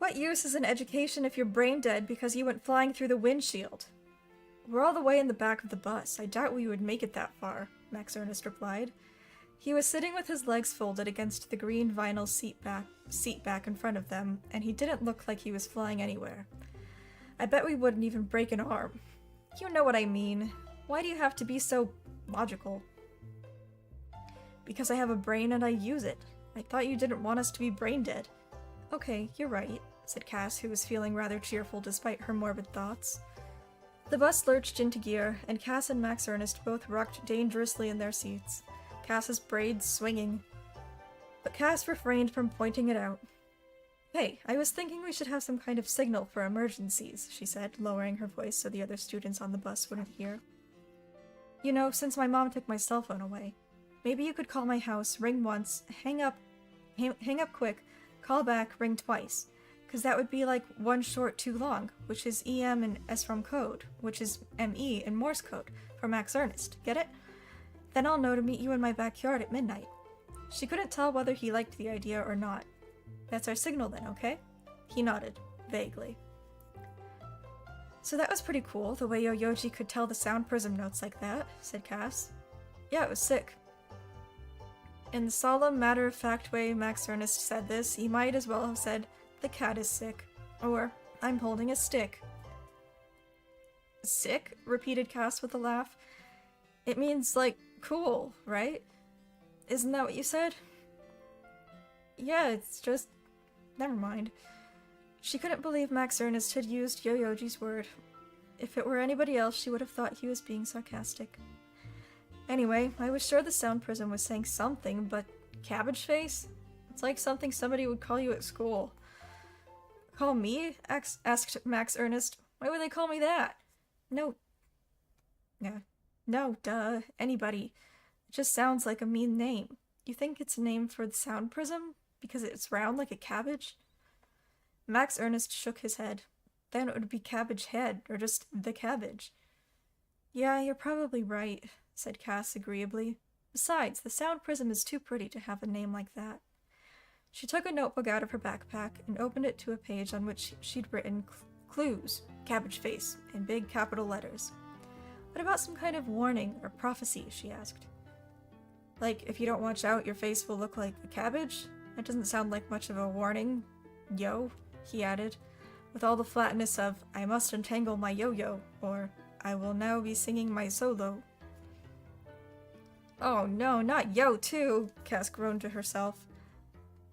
What use is an education if you're brain dead because you went flying through the windshield? We're all the way in the back of the bus. I doubt we would make it that far, Max Ernest replied. He was sitting with his legs folded against the green vinyl seat back in front of them, and he didn't look like he was flying anywhere. I bet we wouldn't even break an arm. You know what I mean. Why do you have to be so logical? Because I have a brain and I use it. I thought you didn't want us to be brain dead. Okay, you're right, said Cass, who was feeling rather cheerful despite her morbid thoughts. The bus lurched into gear, and Cass and Max Ernest both rocked dangerously in their seats, Cass's braids swinging. But Cass refrained from pointing it out. Hey, I was thinking we should have some kind of signal for emergencies, she said, lowering her voice so the other students on the bus wouldn't hear. You know, since my mom took my cell phone away, maybe you could call my house, ring once, hang up quick, call back, ring twice. Because that would be like one short too long, which is EM and SROM code, which is ME in Morse code, for Max Ernest. Get it? Then I'll know to meet you in my backyard at midnight. She couldn't tell whether he liked the idea or not. That's our signal then, okay? He nodded, vaguely. So that was pretty cool, the way Yo-Yoji could tell the sound prism notes like that, said Cass. Yeah, it was sick. In the solemn, matter-of-fact way Max Ernest said this, he might as well have said, the cat is sick. Or, I'm holding a stick. Sick? Repeated Cass with a laugh. It means, like, cool, right? Isn't that what you said? Yeah, it's just... Never mind. She couldn't believe Max Ernest had used Yo-Yoji's word. If it were anybody else, she would have thought he was being sarcastic. Anyway, I was sure the sound prism was saying something, but cabbage face? It's like something somebody would call you at school. Call me? Asked Max Ernest. Why would they call me that? No. Yeah. No, duh. Anybody. It just sounds like a mean name. You think it's a name for the sound prism? Because it's round like a cabbage? Max Ernest shook his head. Then it would be Cabbage Head, or just the cabbage. Yeah, you're probably right, said Cass agreeably. Besides, the sound prism is too pretty to have a name like that. She took a notebook out of her backpack and opened it to a page on which she'd written clues, cabbage face, in big capital letters. What about some kind of warning or prophecy, she asked. Like, if you don't watch out, your face will look like a cabbage? That doesn't sound like much of a warning. Yo, he added, with all the flatness of, I must untangle my yo-yo, or, I will now be singing my solo. Oh no, not yo too, Cass groaned to herself.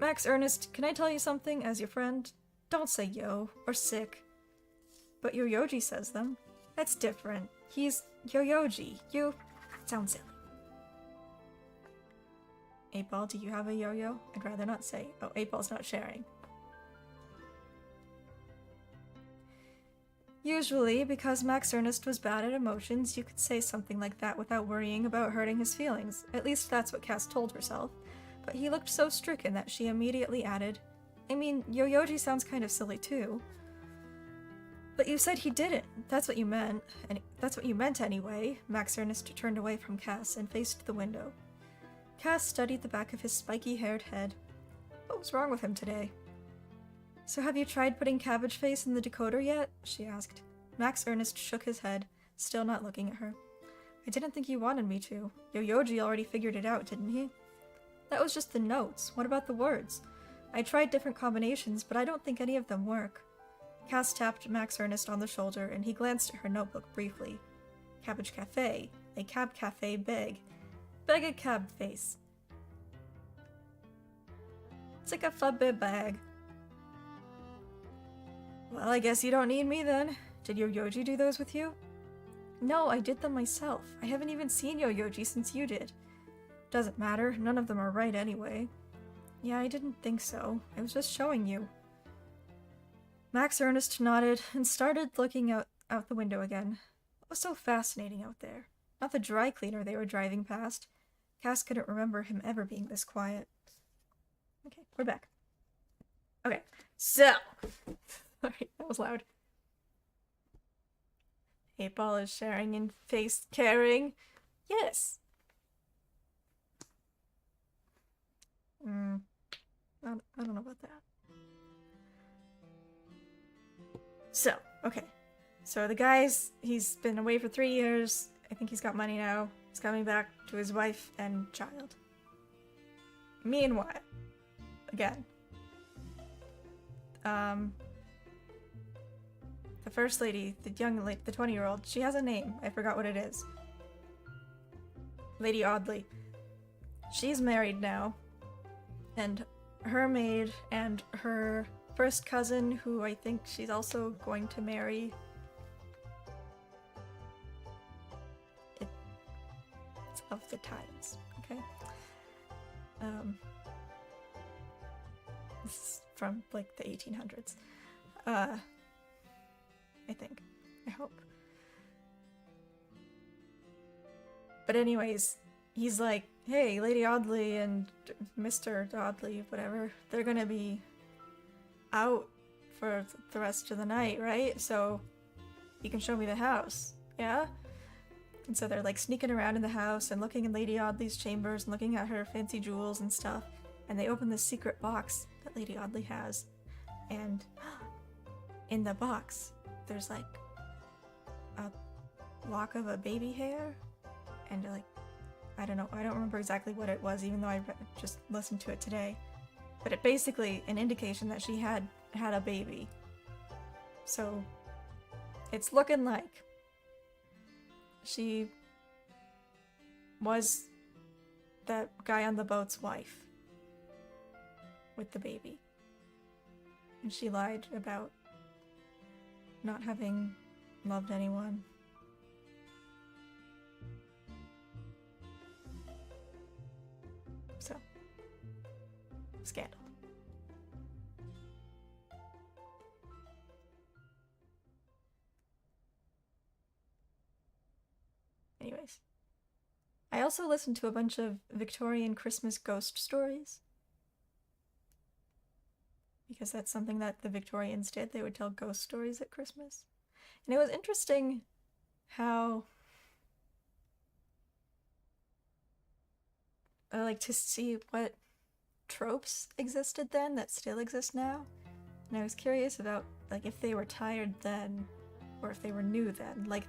Max Ernest, can I tell you something as your friend? Don't say yo, or sick. But Yo-Yoji says them. That's different. He's Yo-Yoji. You... sounds silly. 8-Ball, do you have a yo-yo? I'd rather not say. Oh, 8-Ball's not sharing. Usually, because Max Ernest was bad at emotions, you could say something like that without worrying about hurting his feelings. At least that's what Cass told herself. But he looked so stricken that she immediately added, I mean, Yo-Yoji sounds kind of silly too. But you said he didn't. That's what you meant. And that's what you meant anyway. Max Ernest turned away from Cass and faced the window. Cass studied the back of his spiky-haired head. What was wrong with him today? So have you tried putting cabbage face in the decoder yet? She asked. Max Ernest shook his head, still not looking at her. I didn't think you wanted me to. Yo-Yoji already figured it out, didn't he? That was just the notes. What about the words? I tried different combinations, but I don't think any of them work. Cass tapped Max Ernest on the shoulder, and he glanced at her notebook briefly. Cabbage Cafe. A cab cafe beg. Beg a cab face. It's like a flubbe bag. Well, I guess you don't need me then. Did Yo-Yoji do those with you? No, I did them myself. I haven't even seen Yo-Yoji since you did. Doesn't matter, none of them are right anyway. Yeah, I didn't think so. I was just showing you. Max Ernest nodded and started looking out the window again. What was so fascinating out there? Not the dry cleaner they were driving past. Cass couldn't remember him ever being this quiet. Okay, we're back. Okay, so... Sorry, that was loud. 8-Ball is sharing and face caring. Yes! I don't know about that. So, okay. So the guy's, he's been away for 3 years. I think he's got money now. He's coming back to his wife and child. Meanwhile, again, the first lady, the young lady, the 20-year-old, she has a name. I forgot what it is. Lady Audley. She's married now. And her maid and her first cousin, who I think she's also going to marry. It's of the times, okay? This is from, like, the 1800s. I think. I hope. But anyways, he's like, hey, Lady Audley and Mr. Audley, whatever, they're gonna be out for the rest of the night, right? So you can show me the house, yeah? And so they're like sneaking around in the house and looking in Lady Audley's chambers and looking at her fancy jewels and stuff. And they open this secret box that Lady Audley has. And in the box, there's like a lock of a baby hair and like, I don't know, I don't remember exactly what it was, even though I just listened to it today. But it basically an indication that she had a baby. So it's looking like she was that guy on the boat's wife with the baby. And she lied about not having loved anyone. So, scandal. Anyways. I also listened to a bunch of Victorian Christmas ghost stories. Because that's something that the Victorians did. They would tell ghost stories at Christmas. And it was interesting how I like to see what tropes existed then that still exist now. And I was curious about like if they were tired then or if they were new then. Like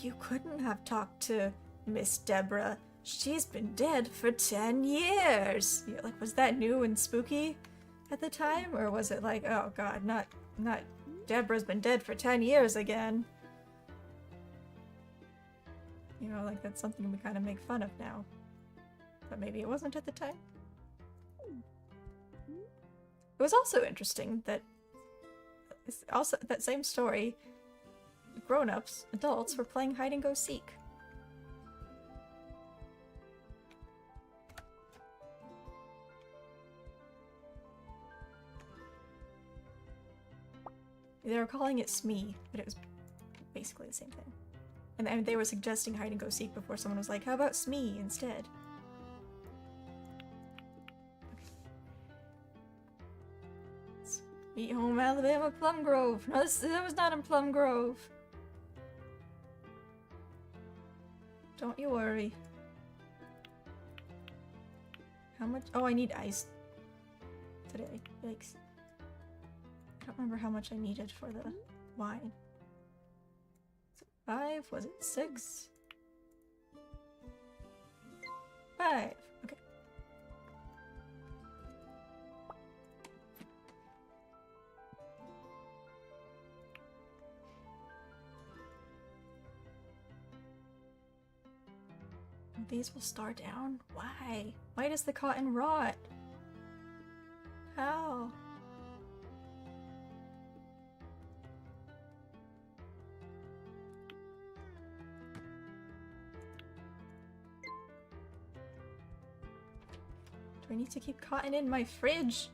you couldn't have talked to Miss Deborah. She's been dead for 10 years. You're like, was that new and spooky at the time? Or was it like, oh god, not Deborah's been dead for 10 years again? You know, like that's something we kind of make fun of now. But maybe it wasn't at the time. It was also interesting that also that same story, grown-ups, adults, were playing hide-and-go-seek. They were calling it Smee, but it was basically the same thing. And they were suggesting hide-and-go-seek before someone was like, how about Smee instead? Sweet Home Alabama Plum Grove. No, that was not in Plum Grove. Don't you worry. How much? Oh, I need ice today. Yikes. I don't remember how much I needed for the wine. Was it 5? Was it 6? 5. Okay. These will star down? Why? Why does the cotton rot? How? Do I need to keep cotton in my fridge?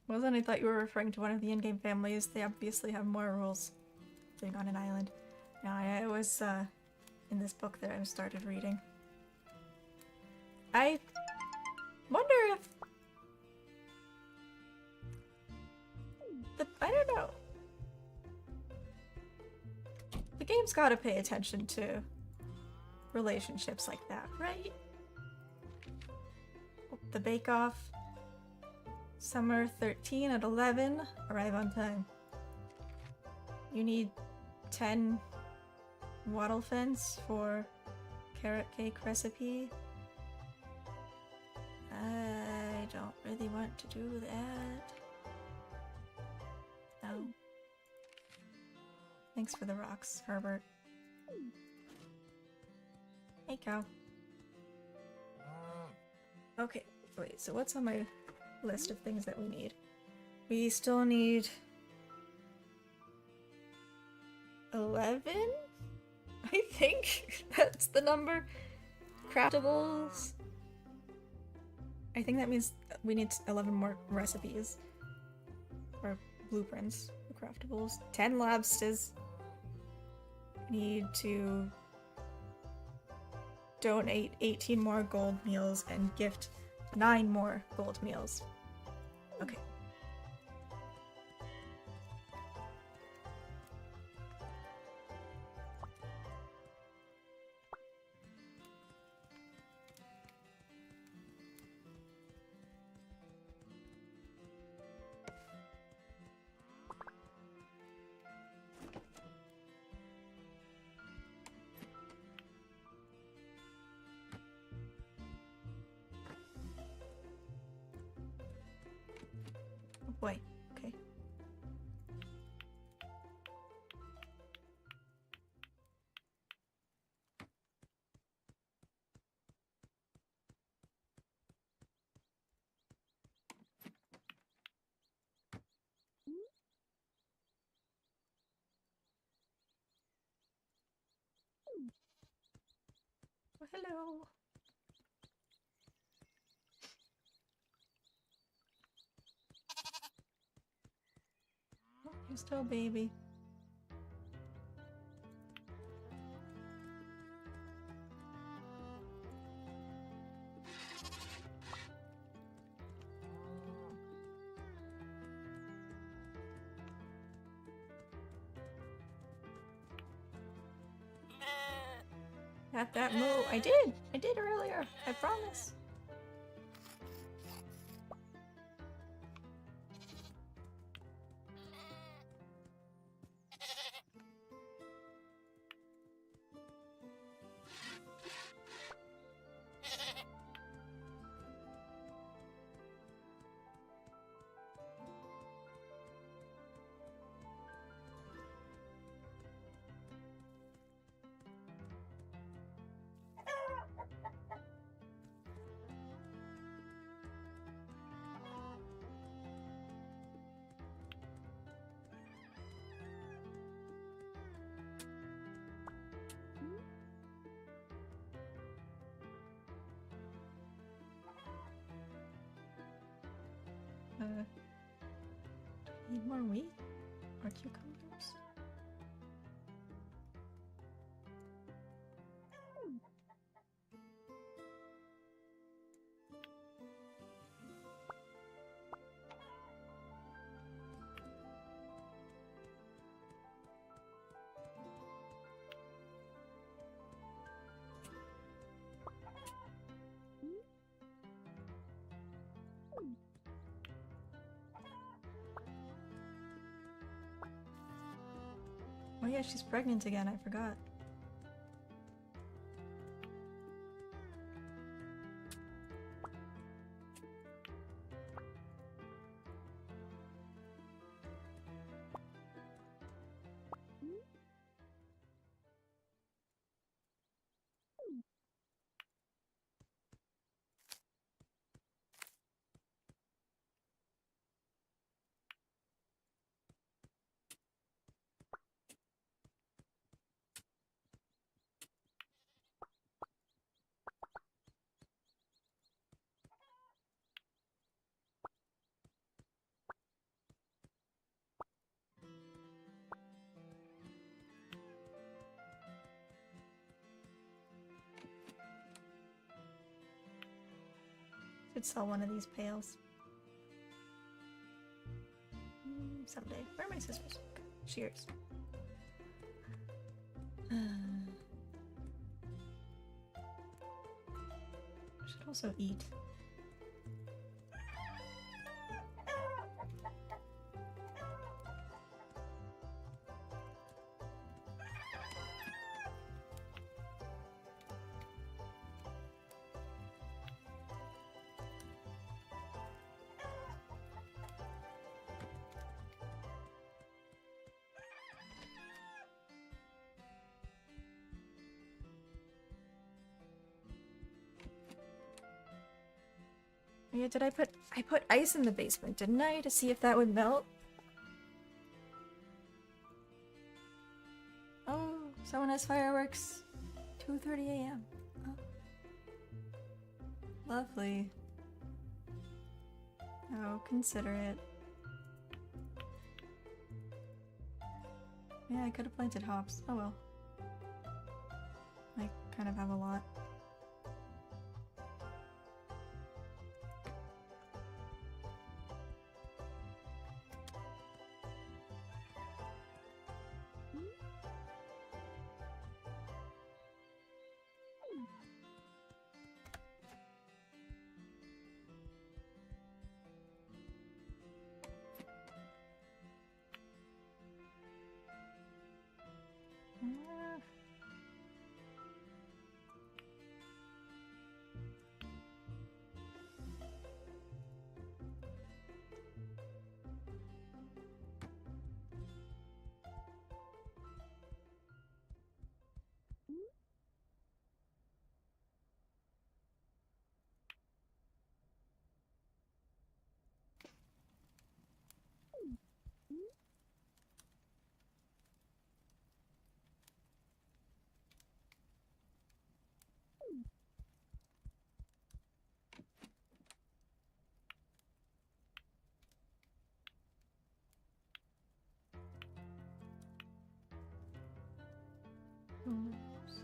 Wasn't I thought you were referring to one of the in-game families. They obviously have more rules. drifting on an island. Now, I was in this book that I started reading. I wonder if I don't know. The game's gotta pay attention to relationships like that, right? The Bake Off. Summer 13 at 11. Arrive on time. You need 10 wattle fins for carrot cake recipe. I don't really want to do that. No. Thanks for the rocks, Herbert. Hey, cow. Okay, wait, so what's on my list of things that we need? We still need 11? I think that's the number. Craftables. I think that means we need 11 more recipes. Or blueprints for craftables. 10 lobsters. Need to donate 18 more gold meals and gift 9 more gold meals. Okay. Boy, okay. Oh, hello. Oh, you're still a baby. At that moo. I did earlier. I promise. Need more wheat or cucumbers? Oh yeah, she's pregnant again, I forgot. could sell one of these pails. Someday. Where are my scissors? Shears. I should also eat. Yeah, did I put ice in the basement, didn't I? To see if that would melt? Oh, someone has fireworks. 2:30 a.m. Oh. Lovely. Oh, considerate. Yeah, I could have planted hops. Oh well. I kind of have a lot. Oops.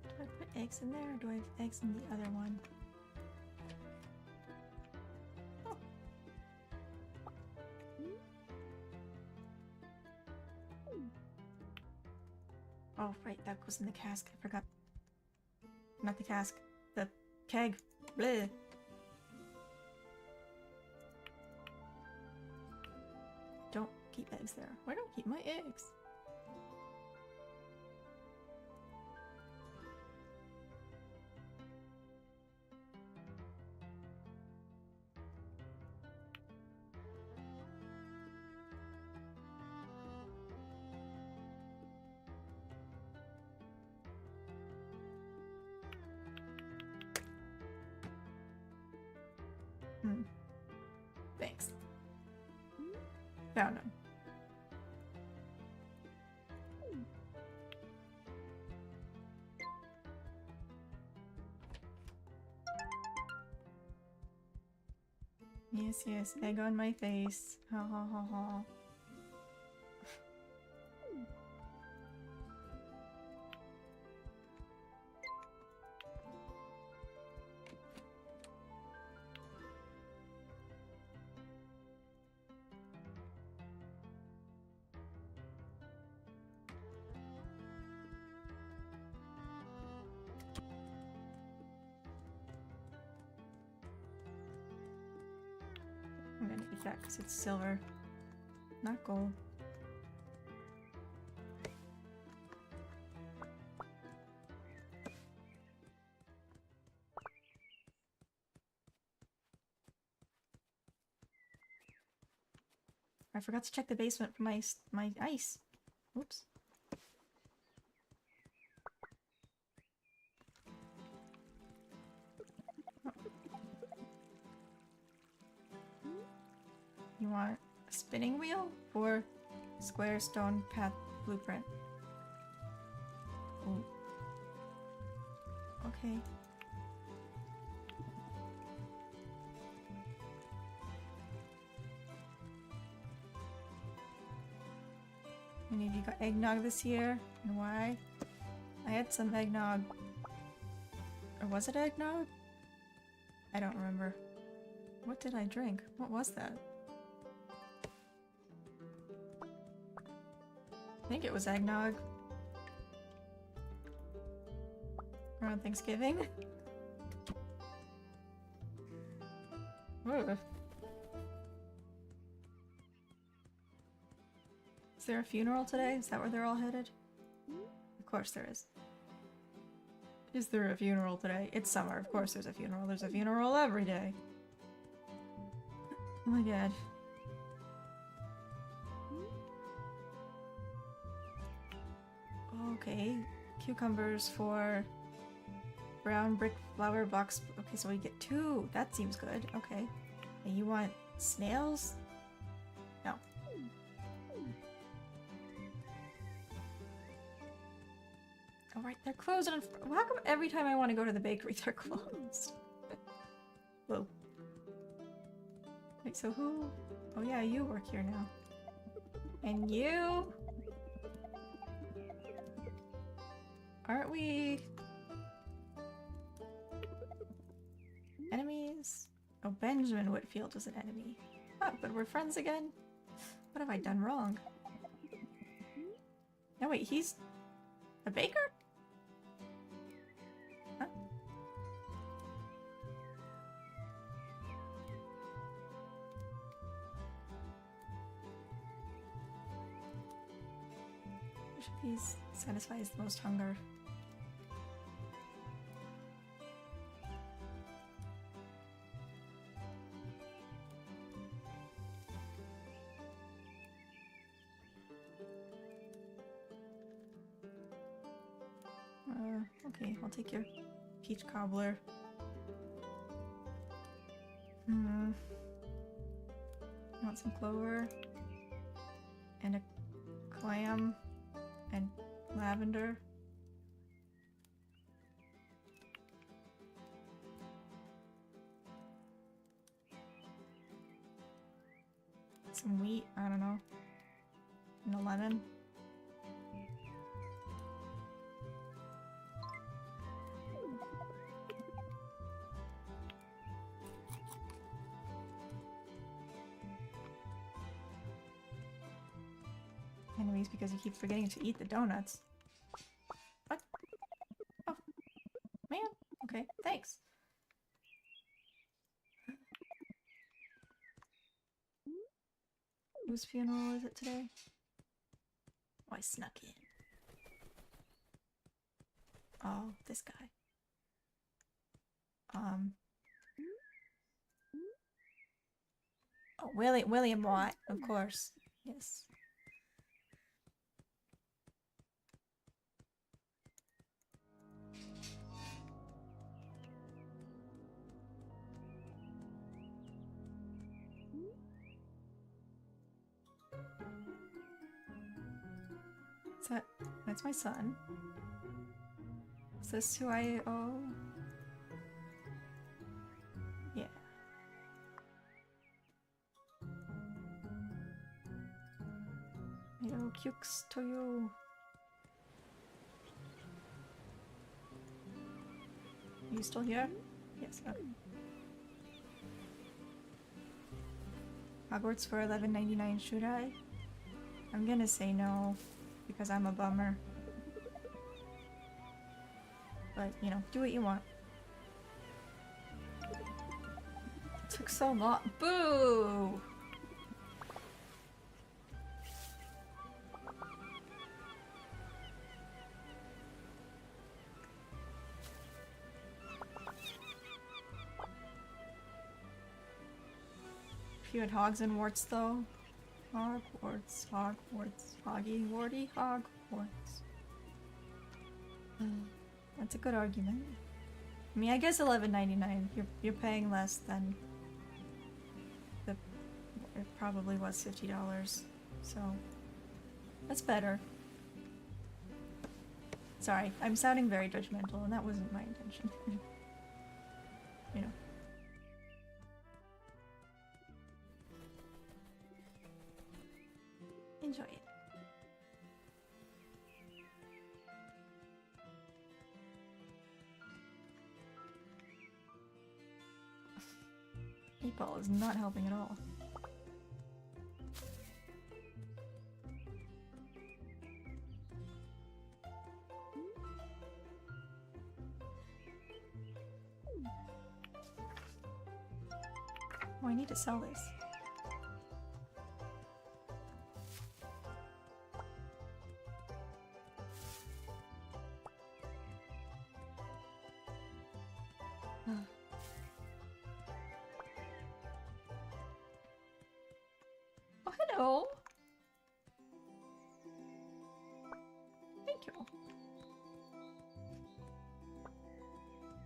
Do I put eggs in there, or do I have eggs in the other one? Oh. Oh, right, that goes in the cask. I forgot. Not the cask. The keg. Bleh. Don't keep eggs there. Why don't I keep my eggs? Thanks. Found him. Yes, yes, egg on my face. Ha ha ha ha. I'm gonna eat that because it's silver, not gold. I forgot to check the basement for my ice. Oops. You want a spinning wheel or square stone path blueprint? Ooh. Okay. Any of you got eggnog this year? And why? I had some eggnog. Or was it eggnog? I don't remember. What did I drink? What was that? I think it was eggnog. Around Thanksgiving. Ooh. Is there a funeral today? Is that where they're all headed? Of course there is. Is there a funeral today? It's summer. Of course there's a funeral. There's a funeral every day. Oh my god. Okay. Cucumbers for brown brick flower box. Okay, so we get 2. That seems good. Okay. And you want snails? No. Oh, right, they're closed. How come every time I want to go to the bakery, they're closed? Whoa. Wait, so who? Oh yeah, you work here now. And you? Aren't we enemies? Oh, Benjamin Whitfield was an enemy. Oh, but we're friends again? What have I done wrong? No, wait, he's a baker? Huh? Which of these satisfies the most hunger? Okay, I'll take your peach cobbler. You want some clover? And a clam? And lavender? Some wheat? I don't know. And a lemon? Enemies because you keep forgetting to eat the donuts. What? Oh. Man. Okay, thanks. Whose funeral is it today? Oh, I snuck in. Oh, this guy. Oh, William Watt, of course. Yes. That's my son. Is this who I owe? Yeah. I owe Cukes to you. Are you still here? Yes, okay. Hogwarts for $11.99, should I? I'm gonna say no, because I'm a bummer. But, you know, do what you want. It took so long. Boo! If you had hogs and warts, though. Hogwarts, Hogwarts, Hoggy, Warty, Hogwarts. That's a good argument. I mean, I guess $11.99. You're paying less than the. It probably was $50, so that's better. Sorry, I'm sounding very judgmental, and that wasn't my intention. You know. Enjoy it. Meatball is not helping at all. Oh, I need to sell this. Oh, hello! Thank you.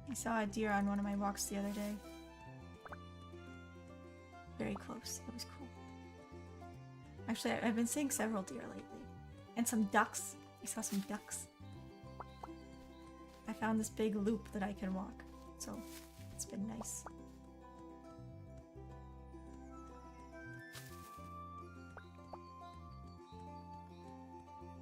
I saw a deer on one of my walks the other day. Very close. It was cool. Actually, I've been seeing several deer lately. And some ducks. I saw some ducks. I found this big loop that I can walk. So, it's been nice.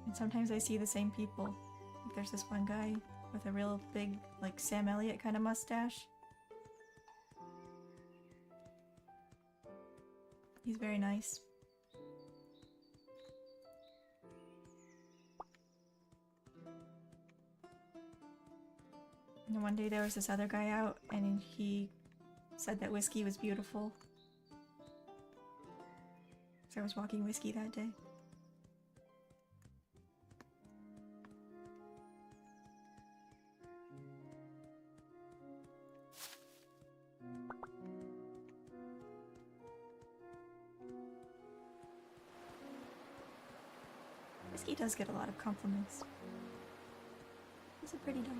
And sometimes I see the same people. Like there's this one guy with a real big, like Sam Elliott kind of mustache. He's very nice. And one day there was this other guy out and he said that whiskey was beautiful. So I was walking whiskey that day. Whiskey does get a lot of compliments. He's a pretty dog.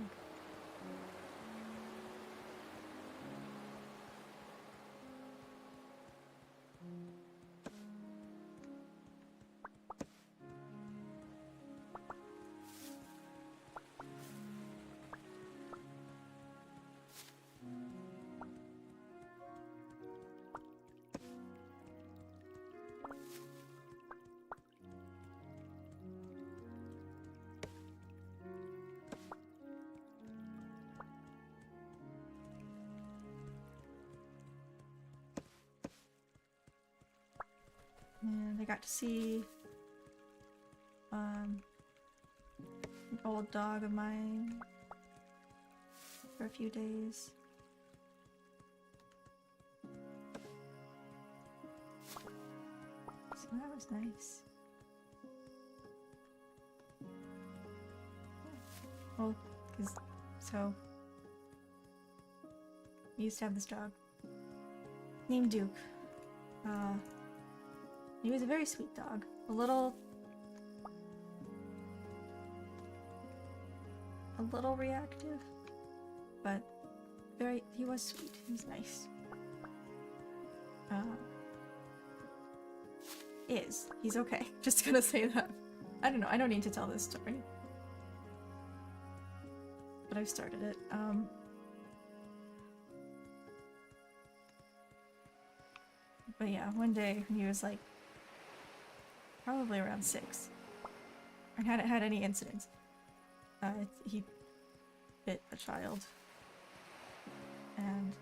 And I got to see an old dog of mine for a few days. So that was nice. Well, so we used to have this dog named Duke. He was a very sweet dog. A little reactive, but he was sweet. He was nice. He's okay. Just gonna say that. I don't know, I don't need to tell this story. But I've started it. But yeah, one day he was like probably around 6. I hadn't had any incidents. He bit a child. And